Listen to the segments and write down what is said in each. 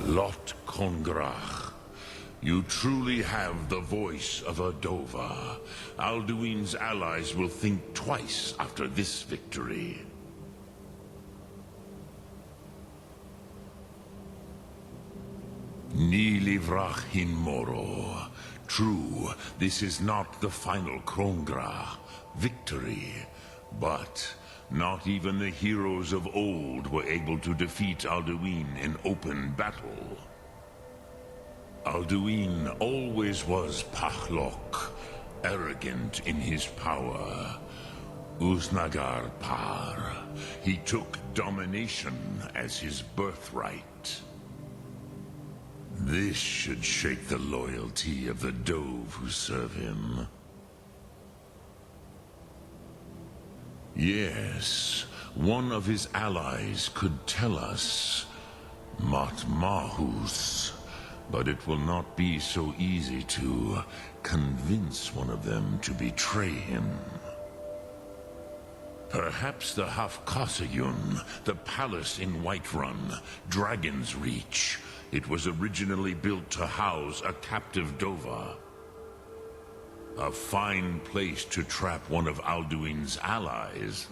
Lot Kongrach. You truly have the voice of a Dova. Alduin's allies will think twice after this victory. Ni livrach hin moro. True, this is not the final Krongrach victory, but not even the heroes of old were able to defeat Alduin in open battle. Alduin always was Pachlok, arrogant in his power. Uznagar Par. He took domination as his birthright. This should shake the loyalty of the Dove who serve him. Yes, one of his allies could tell us. Matmahus. But it will not be so easy to convince one of them to betray him. Perhaps the Hafkasayun, the palace in Whiterun, Dragon's Reach. It was originally built to house a captive Dova. A fine place to trap one of Alduin's allies,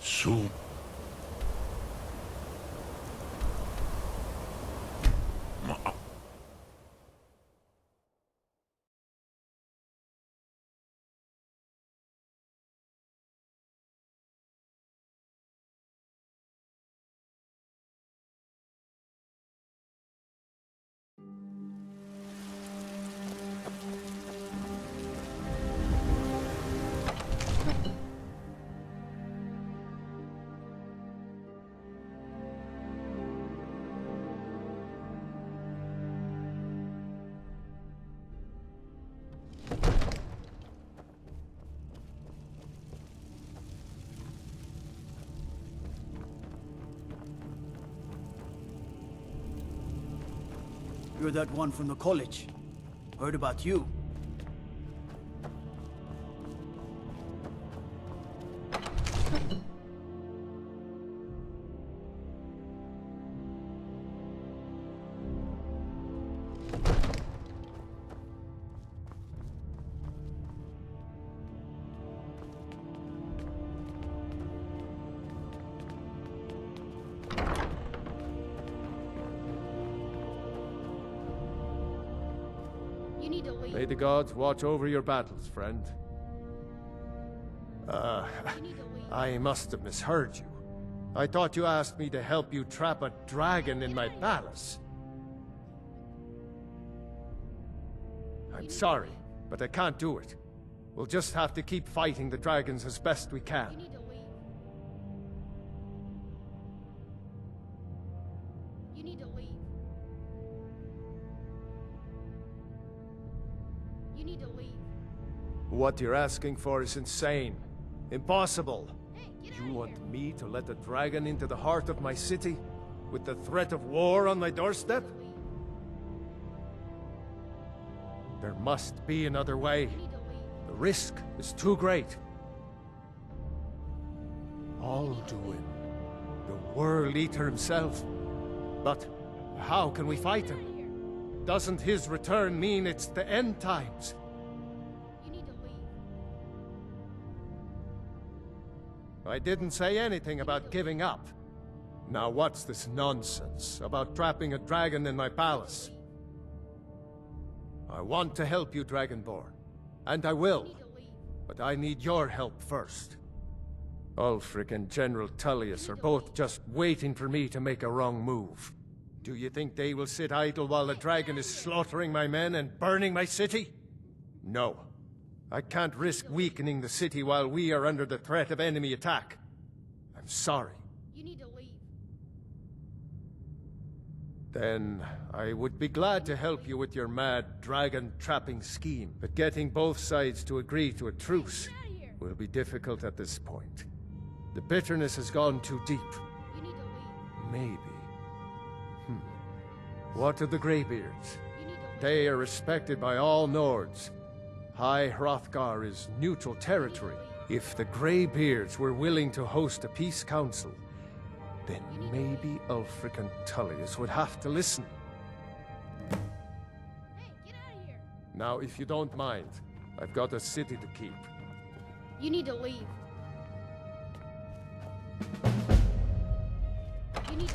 So... You're that one from the college. Heard about you. May the gods watch over your battles, friend. I must have misheard you. I thought you asked me to help you trap a dragon in my palace. I'm sorry, but I can't do it. We'll just have to keep fighting the dragons as best we can. What you're asking for is insane. Impossible. You want me to let a dragon into the heart of my city? With the threat of war on my doorstep? There must be another way. The risk is too great. Alduin, the World Eater himself. But how can we fight him? Doesn't his return mean it's the end times? I didn't say anything about giving up. Now what's this nonsense about trapping a dragon in my palace? I want to help you, Dragonborn. And I will. But I need your help first. Ulfric and General Tullius are both just waiting for me to make a wrong move. Do you think they will sit idle while the dragon is slaughtering my men and burning my city? No. I can't risk weakening the city while we are under the threat of enemy attack. I'm sorry. You need to leave. Then I would be glad to help you with your mad dragon-trapping scheme. But getting both sides to agree to a truce will be difficult at this point. The bitterness has gone too deep. You need to leave. Maybe. What of the Greybeards? They are respected by all Nords. High Hrothgar is neutral territory, If the Greybeards were willing to host a peace council, then maybe Ulfric and Tullius would have to listen. Hey, get out of here! Now, if you don't mind, I've got a city to keep. You need to leave. You need to...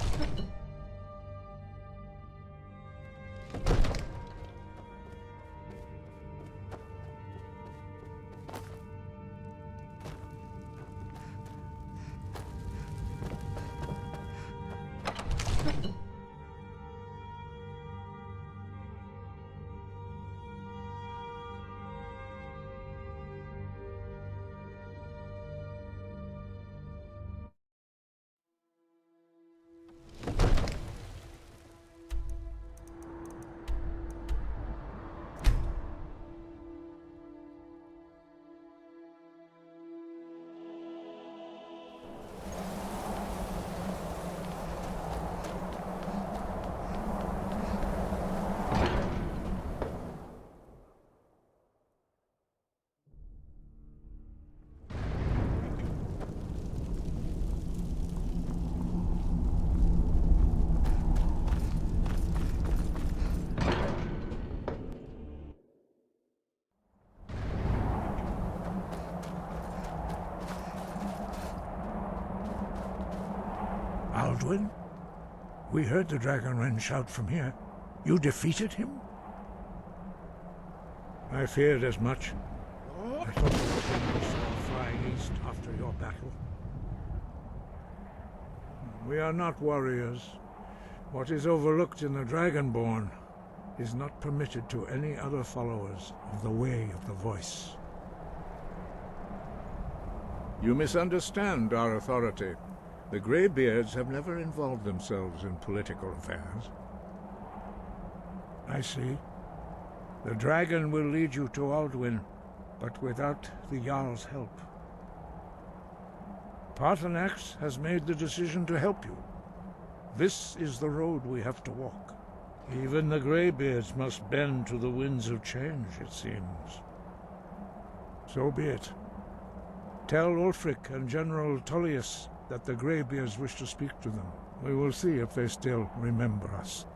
Alduin? We heard the Dragonren shout from here. You defeated him? I feared as much. I thought you were flying east after your battle. We are not warriors. What is overlooked in the Dragonborn is not permitted to any other followers of the Way of the Voice. You misunderstand our authority. The Greybeards have never involved themselves in political affairs. I see. The dragon will lead you to Alduin, but without the Jarl's help. Paarthurnax has made the decision to help you. This is the road we have to walk. Even the Greybeards must bend to the winds of change, it seems. So be it. Tell Ulfric and General Tullius that the Greybeards wish to speak to them. We will see if they still remember us.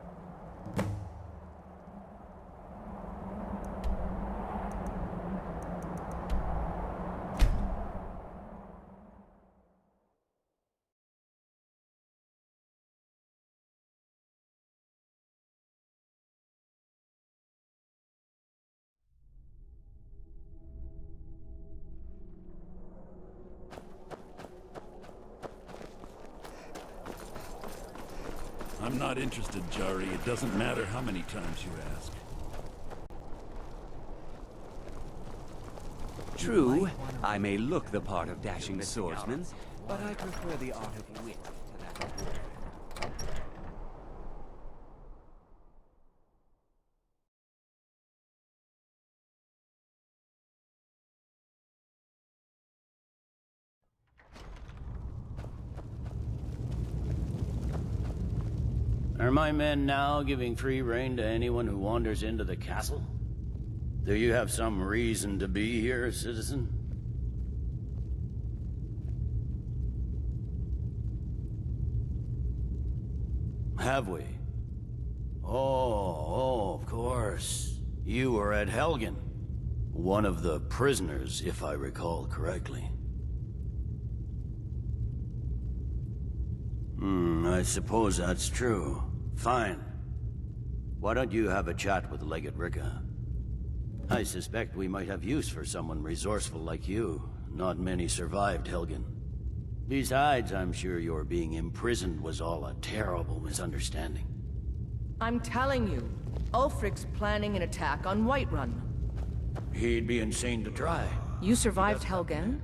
I'm not interested, Jari. It doesn't matter how many times you ask. True, I may look the part of dashing swordsman, but I prefer the art of wit to that of war. Are my men now giving free rein to anyone who wanders into the castle? Do you have some reason to be here, citizen? Have we? Oh, of course. You were at Helgen. One of the prisoners, if I recall correctly. I suppose that's true. Fine. Why don't you have a chat with Legate Ricka? I suspect we might have use for someone resourceful like you. Not many survived Helgen. Besides, I'm sure your being imprisoned was all a terrible misunderstanding. I'm telling you, Ulfric's planning an attack on Whiterun. He'd be insane to try. You survived Helgen?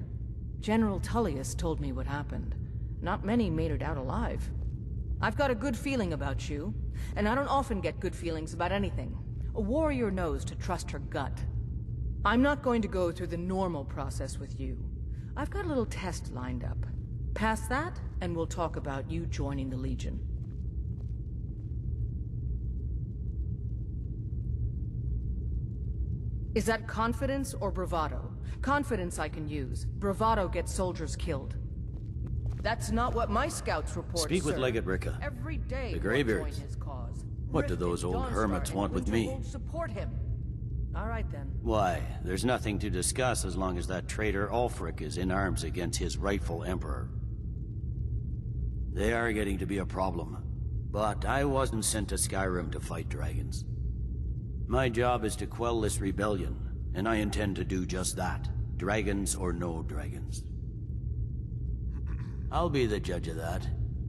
General Tullius told me what happened. Not many made it out alive. I've got a good feeling about you, and I don't often get good feelings about anything. A warrior knows to trust her gut. I'm not going to go through the normal process with you. I've got a little test lined up. Pass that, and we'll talk about you joining the Legion. Is that confidence or bravado? Confidence I can use. Bravado gets soldiers killed. That's not what my scouts report, Speak with sir. Legate Ricca. Every day The we'll Greybeards. join his cause. What do Riften, those old Dawnstar, hermits and want with me? Winterhold support him. All right then. Why, there's nothing to discuss as long as that traitor Ulfric is in arms against his rightful emperor. They are getting to be a problem. But I wasn't sent to Skyrim to fight dragons. My job is to quell this rebellion, and I intend to do just that. Dragons or no dragons. I'll be the judge of that.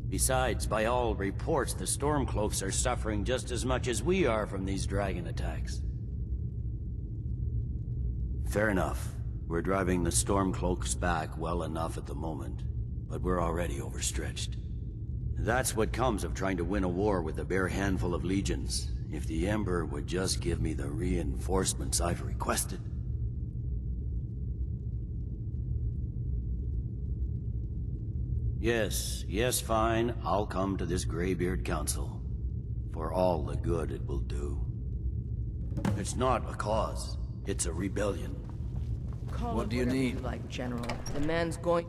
Besides, by all reports, the Stormcloaks are suffering just as much as we are from these dragon attacks. Fair enough. We're driving the Stormcloaks back well enough at the moment, but we're already overstretched. That's what comes of trying to win a war with a bare handful of legions. If the Emperor would just give me the reinforcements I've requested. Yes, fine. I'll come to this Greybeard Council. For all the good it will do. It's not a cause. It's a rebellion. Call What it do you whatever need? like, General. The man's going...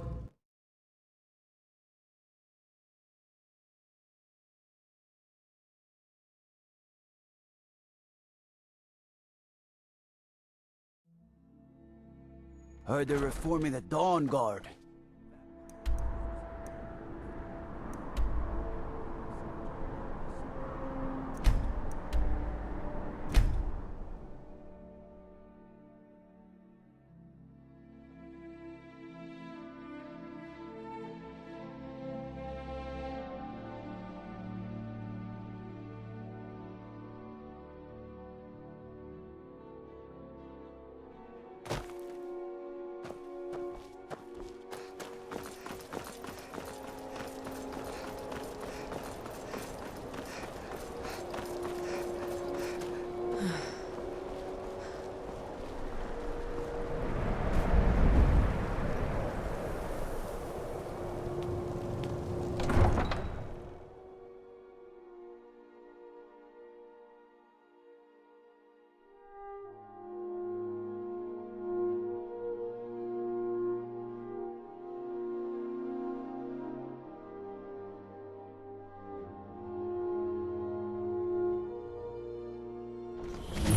Heard they're reforming the Dawn Guard.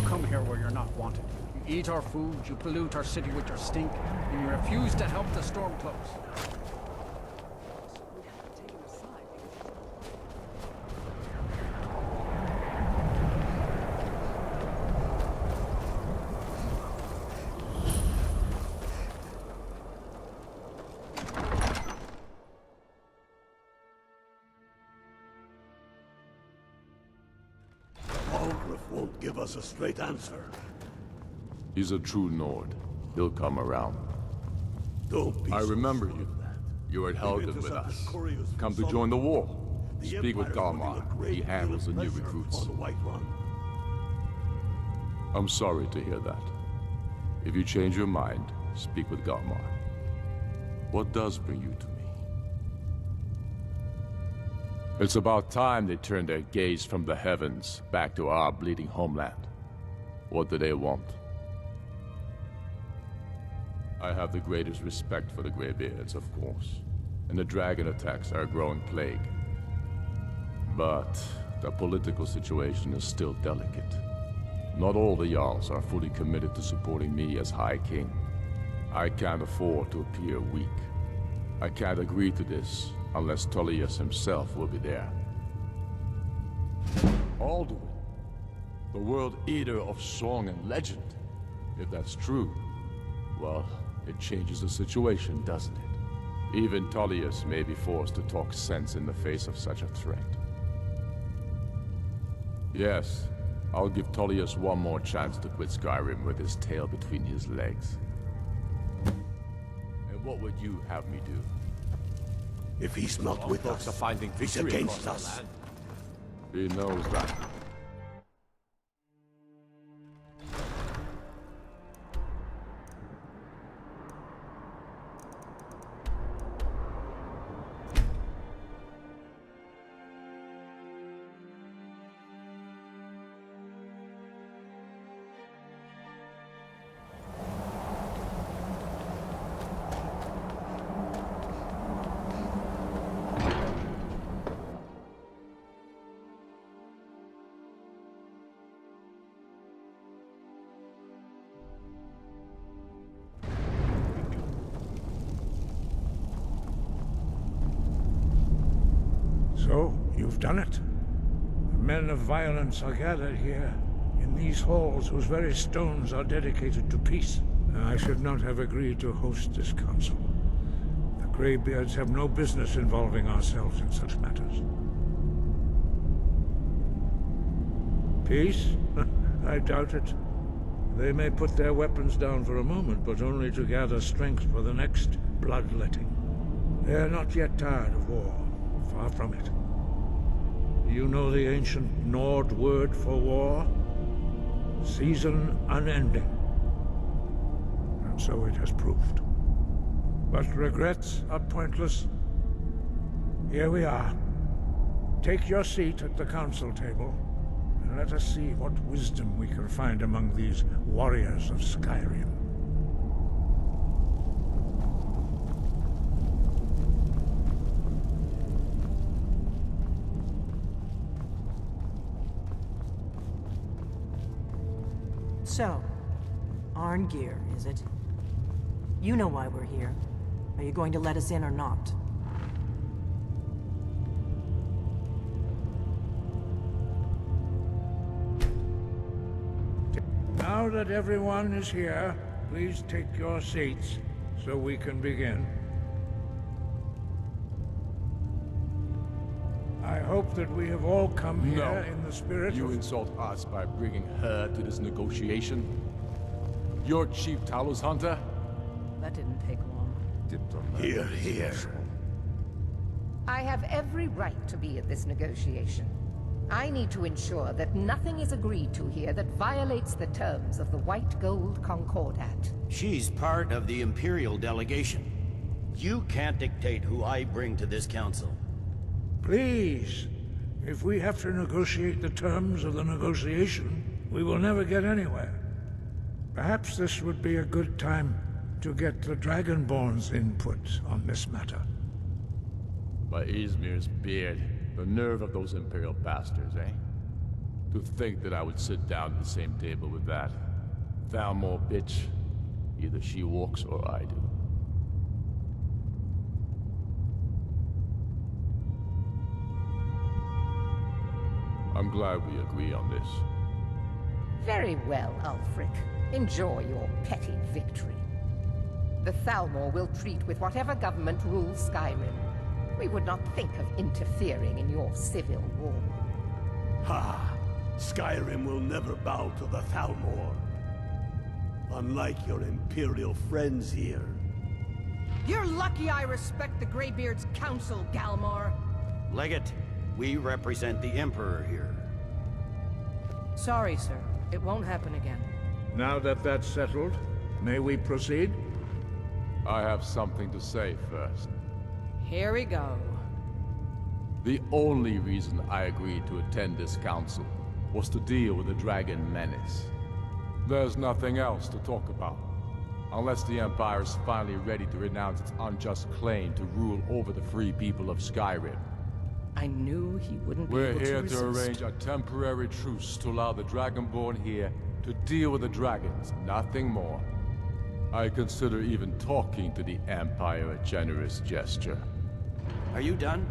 Come here where you're not wanted. You eat our food, you pollute our city with your stink, and you refuse to help the Stormcloaks. Algrif won't give us a straight answer. He's a true Nord. He'll come around. Don't be I so remember sure you. of that. You were at We've Helgen with intercepted us. couriers from Come to Solomon. join the war. The Speak with Empire is putting a Galmar. great He deal handles the of new pressure recruits. on the White Run. I'm sorry to hear that. If you change your mind, speak with Galmar. What does bring you to me? It's about time they turned their gaze from the heavens back to our bleeding homeland. What do they want? I have the greatest respect for the Greybeards, of course, and the dragon attacks are a growing plague. But the political situation is still delicate. Not all the Jarls are fully committed to supporting me as High King. I can't afford to appear weak. I can't agree to this unless Tullius himself will be there. Alduin, the world eater of song and legend. If that's true, well, it changes the situation, doesn't it? Even Tullius may be forced to talk sense in the face of such a threat. Yes, I'll give Tullius one more chance to quit Skyrim with his tail between his legs. And what would you have me do? If he's not with folks us, are finding he's victory against across the us. land. He knows that. You've done it. The men of violence are gathered here, in these halls whose very stones are dedicated to peace. I should not have agreed to host this council. The Greybeards have no business involving ourselves in such matters. Peace? I doubt it. They may put their weapons down for a moment, but only to gather strength for the next bloodletting. They are not yet tired of war. Far from it. You know the ancient Nord word for war? Season unending. And so it has proved. But regrets are pointless. Here we are. Take your seat at the council table, and let us see what wisdom we can find among these warriors of Skyrim. So, Arngeir, is it? You know why we're here. Are you going to let us in or not? Now that everyone is here, please take your seats so we can begin. I hope that we have all come here in the spirit You of... insult us by bringing her to this negotiation? You're Chief Talos Hunter? That didn't take long. Here, here. I have every right to be at this negotiation. I need to ensure that nothing is agreed to here that violates the terms of the White Gold Concordat. She's part of the Imperial delegation. You can't dictate who I bring to this council. Please, if we have to negotiate the terms of the negotiation, we will never get anywhere. Perhaps this would be a good time to get the Dragonborn's input on this matter. By Izmir's beard, the nerve of those Imperial bastards, eh? To think that I would sit down at the same table with that Thalmor bitch. Either she walks or I do. I'm glad we agree on this. Very well, Ulfric. Enjoy your petty victory. The Thalmor will treat with whatever government rules Skyrim. We would not think of interfering in your civil war. Ha! Skyrim will never bow to the Thalmor. Unlike your Imperial friends here. You're lucky I respect the Greybeard's counsel, Galmar. Legate, we represent the Emperor here. Sorry, sir. It won't happen again. Now that that's settled, may we proceed? I have something to say first. Here we go. The only reason I agreed to attend this council was to deal with the Dragon Menace. There's nothing else to talk about. Unless the Empire is finally ready to renounce its unjust claim to rule over the free people of Skyrim. I knew he wouldn't be We're able to here resist. to arrange a temporary truce to allow the Dragonborn here to deal with the dragons, nothing more. I consider even talking to the Empire a generous gesture. Are you done?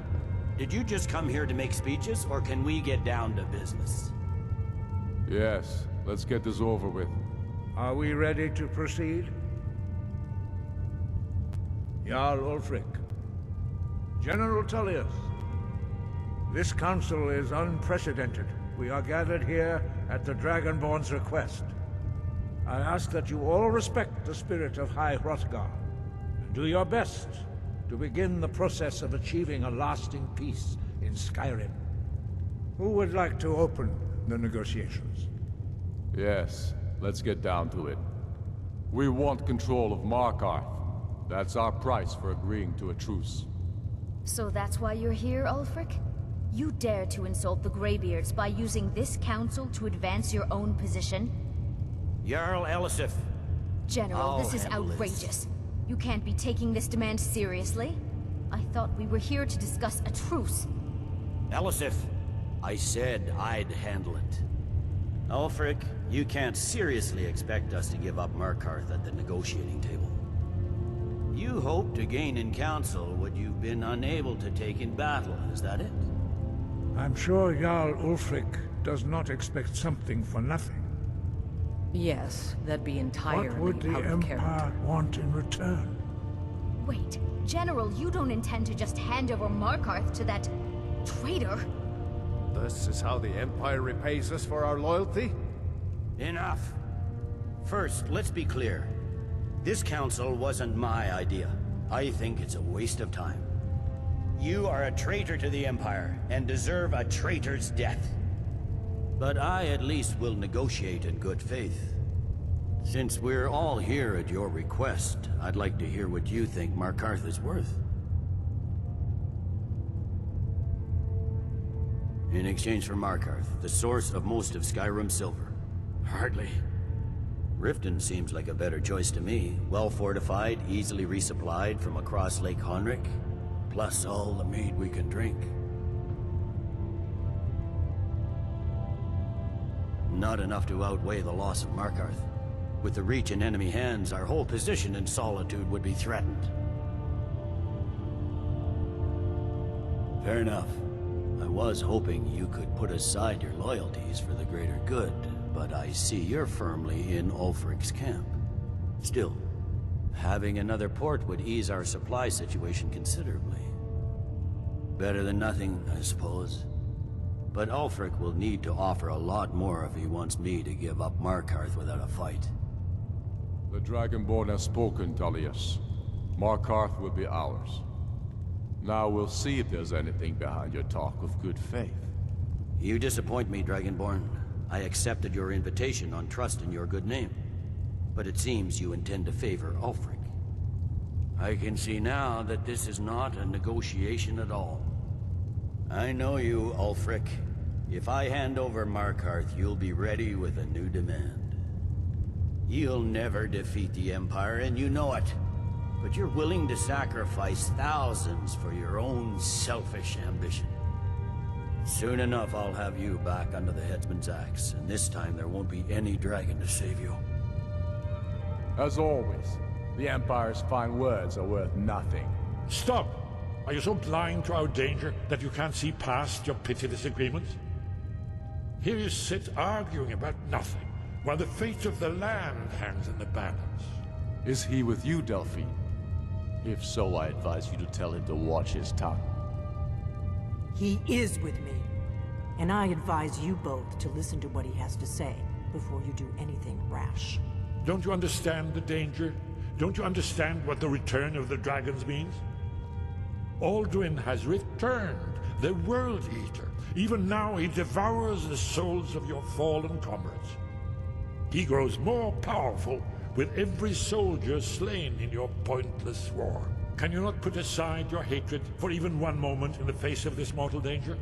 Did you just come here to make speeches, or can we get down to business? Yes, let's get this over with. Are we ready to proceed? Jarl Ulfric. General Tullius. This council is unprecedented. We are gathered here at the Dragonborn's request. I ask that you all respect the spirit of High Hrothgar, and do your best to begin the process of achieving a lasting peace in Skyrim. Who would like to open the negotiations? Yes, let's get down to it. We want control of Markarth. That's our price for agreeing to a truce. So that's why you're here, Ulfric? You dare to insult the Greybeards by using this council to advance your own position? Jarl Elisif. General, this is outrageous. You can't be taking this demand seriously. I thought we were here to discuss a truce. Elisif, I said I'd handle it. Ulfric, you can't seriously expect us to give up Markarth at the negotiating table. You hope to gain in council what you've been unable to take in battle, is that it? I'm sure Jarl Ulfric does not expect something for nothing. Yes, that'd be entirely What would the out of character. Empire want in return? Wait, General, you don't intend to just hand over Markarth to that traitor? This is how the Empire repays us for our loyalty? Enough. First, let's be clear. This council wasn't my idea. I think it's a waste of time. You are a traitor to the Empire, and deserve a traitor's death. But I at least will negotiate in good faith. Since we're all here at your request, I'd like to hear what you think Markarth is worth. In exchange for Markarth, the source of most of Skyrim's silver. Hardly. Riften seems like a better choice to me. Well fortified, easily resupplied from across Lake Honric, plus all the mead we can drink. Not enough to outweigh the loss of Markarth. With the Reach in enemy hands, our whole position in Solitude would be threatened. Fair enough. I was hoping you could put aside your loyalties for the greater good, but I see you're firmly in Ulfric's camp. Still, having another port would ease our supply situation considerably. Better than nothing, I suppose. But Ulfric will need to offer a lot more if he wants me to give up Markarth without a fight. The Dragonborn has spoken, Tullius. Markarth will be ours. Now we'll see if there's anything behind your talk of good faith. You disappoint me, Dragonborn. I accepted your invitation on trust in your good name. But it seems you intend to favor Ulfric. I can see now that this is not a negotiation at all. I know you, Ulfric. If I hand over Markarth, you'll be ready with a new demand. You'll never defeat the Empire, and you know it. But you're willing to sacrifice thousands for your own selfish ambition. Soon enough, I'll have you back under the headsman's axe, and this time there won't be any dragon to save you. As always, the Empire's fine words are worth nothing. Stop! Are you so blind to our danger that you can't see past your petty disagreements? Here you sit arguing about nothing, while the fate of the land hangs in the balance. Is he with you, Delphine? If so, I advise you to tell him to watch his tongue. He is with me. And I advise you both to listen to what he has to say before you do anything rash. Don't you understand the danger? Don't you understand what the return of the dragons means? Alduin has returned, the World Eater. Even now he devours the souls of your fallen comrades. He grows more powerful with every soldier slain in your pointless war. Can you not put aside your hatred for even one moment in the face of this mortal danger?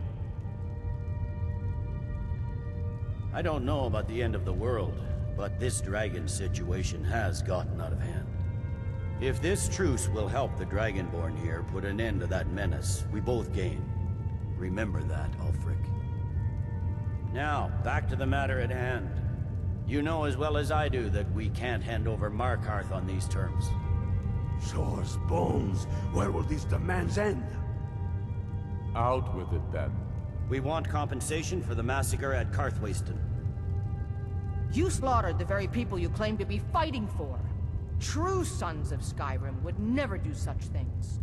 I don't know about the end of the world, but this dragon situation has gotten out of hand. If this truce will help the Dragonborn here put an end to that menace, we both gain. Remember that, Ulfric. Now, back to the matter at hand. You know as well as I do that we can't hand over Markarth on these terms. Show us bones. Where will these demands end? Out with it, then. We want compensation for the massacre at Karthwasten. You slaughtered the very people you claim to be fighting for. True sons of Skyrim would never do such things.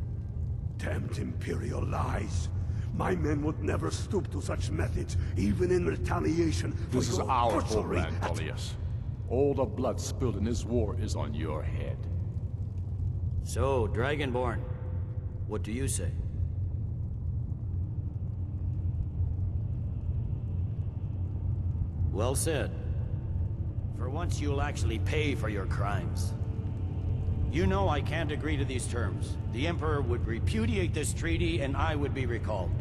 Damned Imperial lies. My men would never stoop to such methods, even in retaliation for This is your our butchery homeland, Tullius. All the blood spilled in this war is on your head. So, Dragonborn, what do you say? Well said. For once you'll actually pay for your crimes. You know I can't agree to these terms. The Emperor would repudiate this treaty and I would be recalled.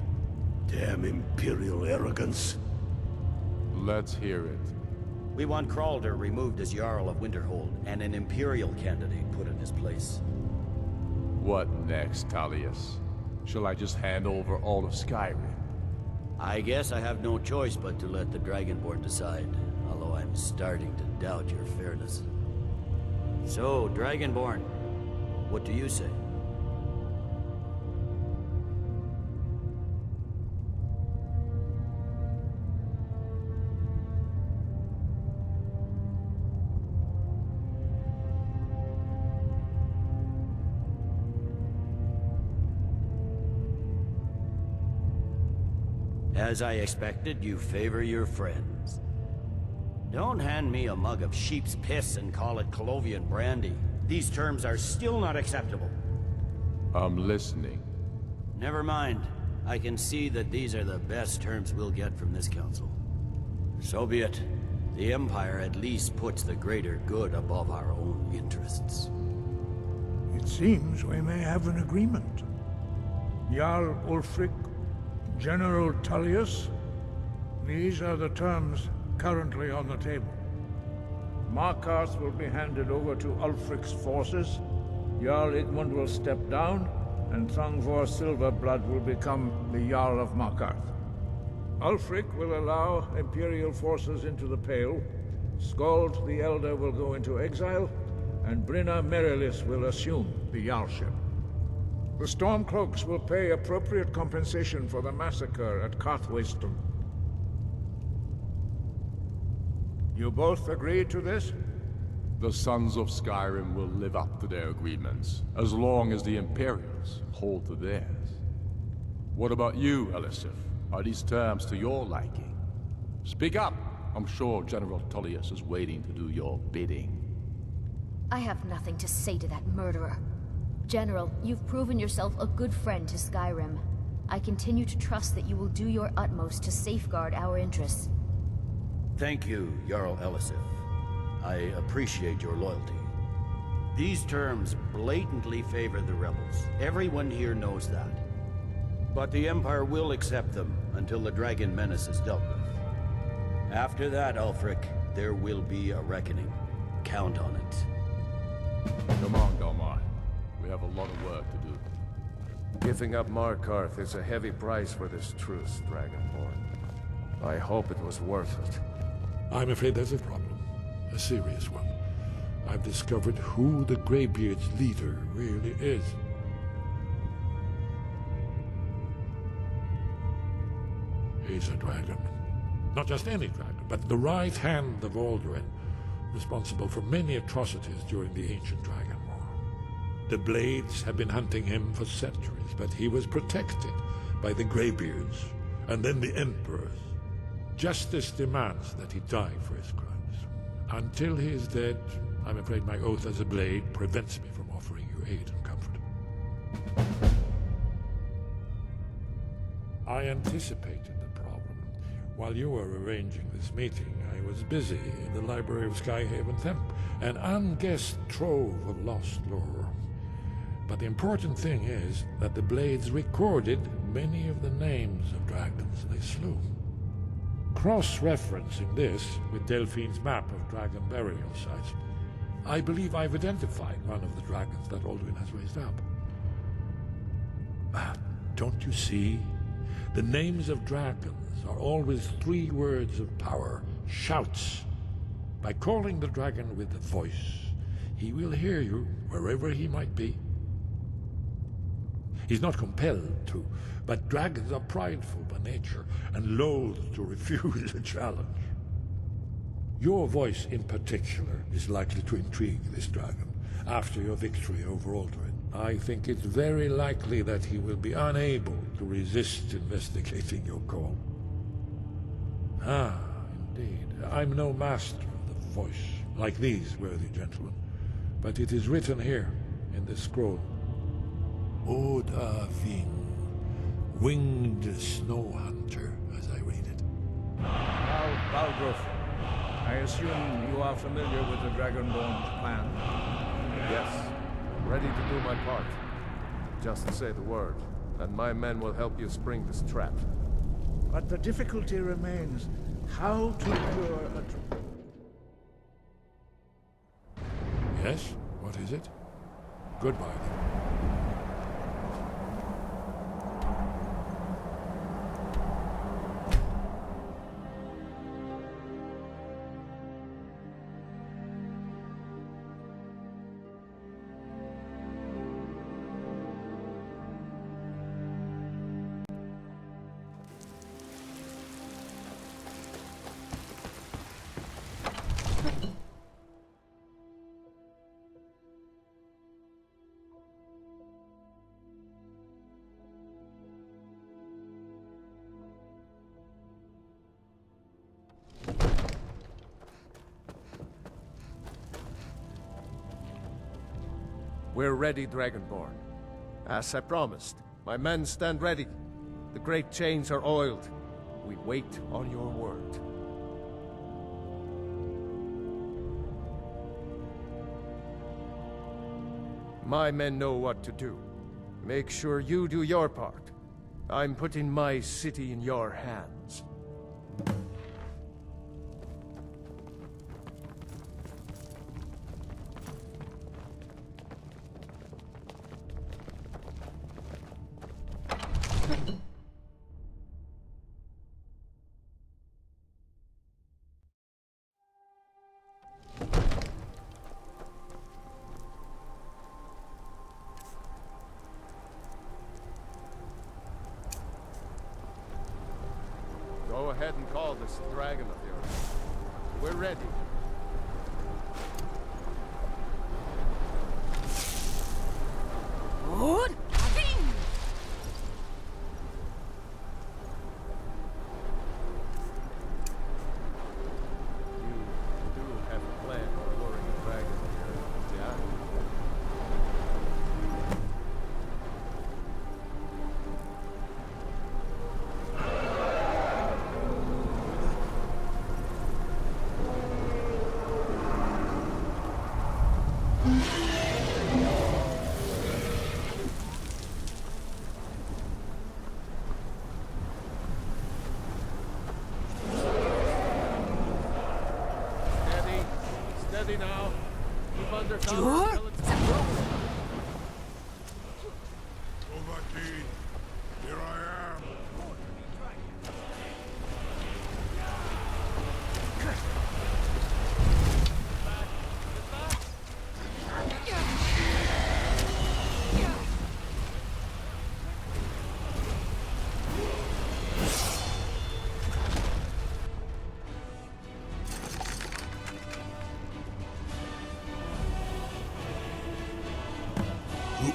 Damn Imperial arrogance. Let's hear it. We want Kralder removed as Jarl of Winterhold and an Imperial candidate put in his place. What next, Tullius? Shall I just hand over all of Skyrim? I guess I have no choice but to let the Dragonborn decide, although I'm starting to doubt your fairness. So, Dragonborn, what do you say? As I expected, you favor your friends. Don't hand me a mug of sheep's piss and call it Colovian brandy. These terms are still not acceptable. I'm listening. Never mind. I can see that these are the best terms we'll get from this council. So be it. The Empire at least puts the greater good above our own interests. It seems we may have an agreement. Jarl Ulfric, General Tullius, these are the terms currently on the table. Markarth will be handed over to Ulfric's forces, Jarl Igmund will step down, and Thangvor Silverblood will become the Jarl of Markarth. Ulfric will allow Imperial forces into the Pale, Skald the Elder will go into exile, and Brinna Merilis will assume the Jarlship. The Stormcloaks will pay appropriate compensation for the massacre at Karthwasten. You both agree to this? The Sons of Skyrim will live up to their agreements, as long as the Imperials hold to theirs. What about you, Elisif? Are these terms to your liking? Speak up! I'm sure General Tullius is waiting to do your bidding. I have nothing to say to that murderer. General, you've proven yourself a good friend to Skyrim. I continue to trust that you will do your utmost to safeguard our interests. Thank you, Jarl Elisif. I appreciate your loyalty. These terms blatantly favor the rebels. Everyone here knows that. But the Empire will accept them until the Dragon Menace is dealt with. After that, Ulfric, there will be a reckoning. Count on it. Come on, Dalmar. We have a lot of work to do. Giving up Markarth is a heavy price for this truce, Dragonborn. I hope it was worth it. I'm afraid there's a problem. A serious one. I've discovered who the Greybeard's leader really is. He's a dragon. Not just any dragon, but the right hand of Alduin, responsible for many atrocities during the Ancient Dragon War. The Blades have been hunting him for centuries, but he was protected by the Greybeards, and then the Emperors. Justice demands that he die for his crimes. Until he is dead, I'm afraid my oath as a Blade prevents me from offering you aid and comfort. I anticipated the problem. While you were arranging this meeting, I was busy in the library of Skyhaven Temp, an unguessed trove of lost lore. But the important thing is that the Blades recorded many of the names of dragons they slew. Cross-referencing this with Delphine's map of dragon burial sites, I believe I've identified one of the dragons that Alduin has raised up. Don't you see? The names of dragons are always 3 words of power, shouts. By calling the dragon with a voice, he will hear you wherever he might be. He's not compelled to, but dragons are prideful by nature and loath to refuse a challenge. Your voice in particular is likely to intrigue this dragon after your victory over Alduin. I think it's very likely that he will be unable to resist investigating your call. Ah, indeed. I'm no master of the voice, like these worthy gentlemen, but it is written here in this scroll. Oda Ving, winged snow hunter, as I read it. Balgruf, I assume you are familiar with the Dragonborn's plan? Yes. Ready to do my part. Just say the word, and my men will help you spring this trap. But the difficulty remains how to lure a... Yes? What is it? Goodbye, then. We're ready, Dragonborn. As I promised, my men stand ready. The great chains are oiled. We wait on your word. My men know what to do. Make sure you do your part. I'm putting my city in your hands. Go ahead and call this dragon of yours. We're ready. Good. You do have a plan for luring the dragon here, yeah? Steady now. Keep under cover until it's Overkey, here I am.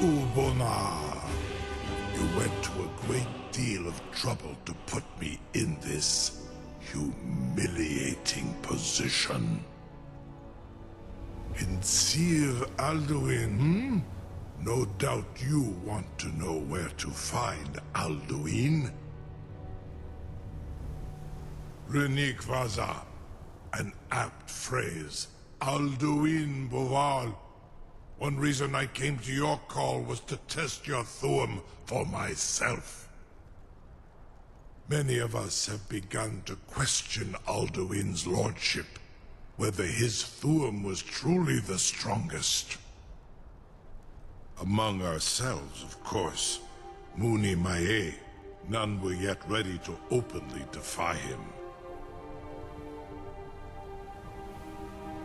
Ubona, you went to a great deal of trouble to put me in this humiliating position. In Sir Alduin, No doubt you want to know where to find Alduin. Renik Vaza, an apt phrase. Alduin Boval. One reason I came to your call was to test your Thuum for myself. Many of us have begun to question Alduin's lordship, whether his Thuum was truly the strongest. Among ourselves, of course, Muni Mae, none were yet ready to openly defy him.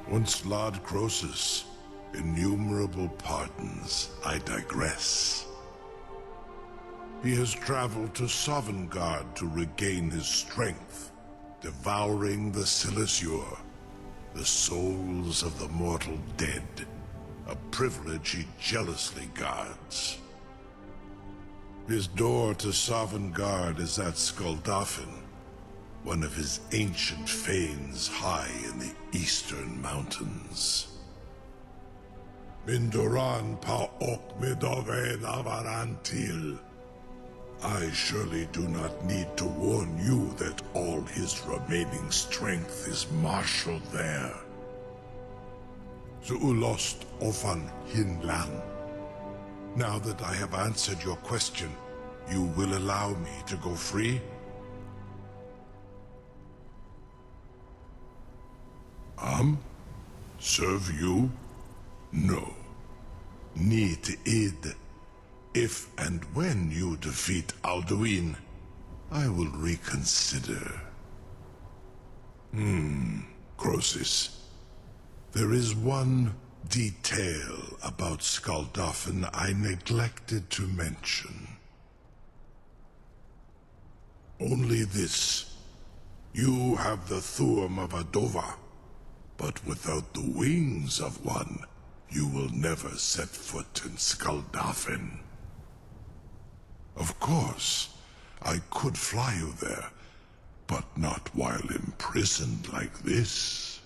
Once Lord Croesus, innumerable pardons, I digress. He has traveled to Sovngarde to regain his strength, devouring the Silesure, the souls of the mortal dead, a privilege he jealously guards. His door to Sovngarde is at Skuldafn, one of his ancient fanes high in the eastern mountains. Mindoran pa ok midoven avarantil. I surely do not need to warn you that all his remaining strength is marshaled there. Zuulost ofan hinlan. Now that I have answered your question, you will allow me to go free? Serve you? No. Need id. If and when you defeat Alduin, I will reconsider. Croesus. There is one detail about Skuldafn I neglected to mention. Only this. You have the Thuum of Adova, but without the wings of one, you will never set foot in Skuldafn. Of course, I could fly you there, but not while imprisoned like this.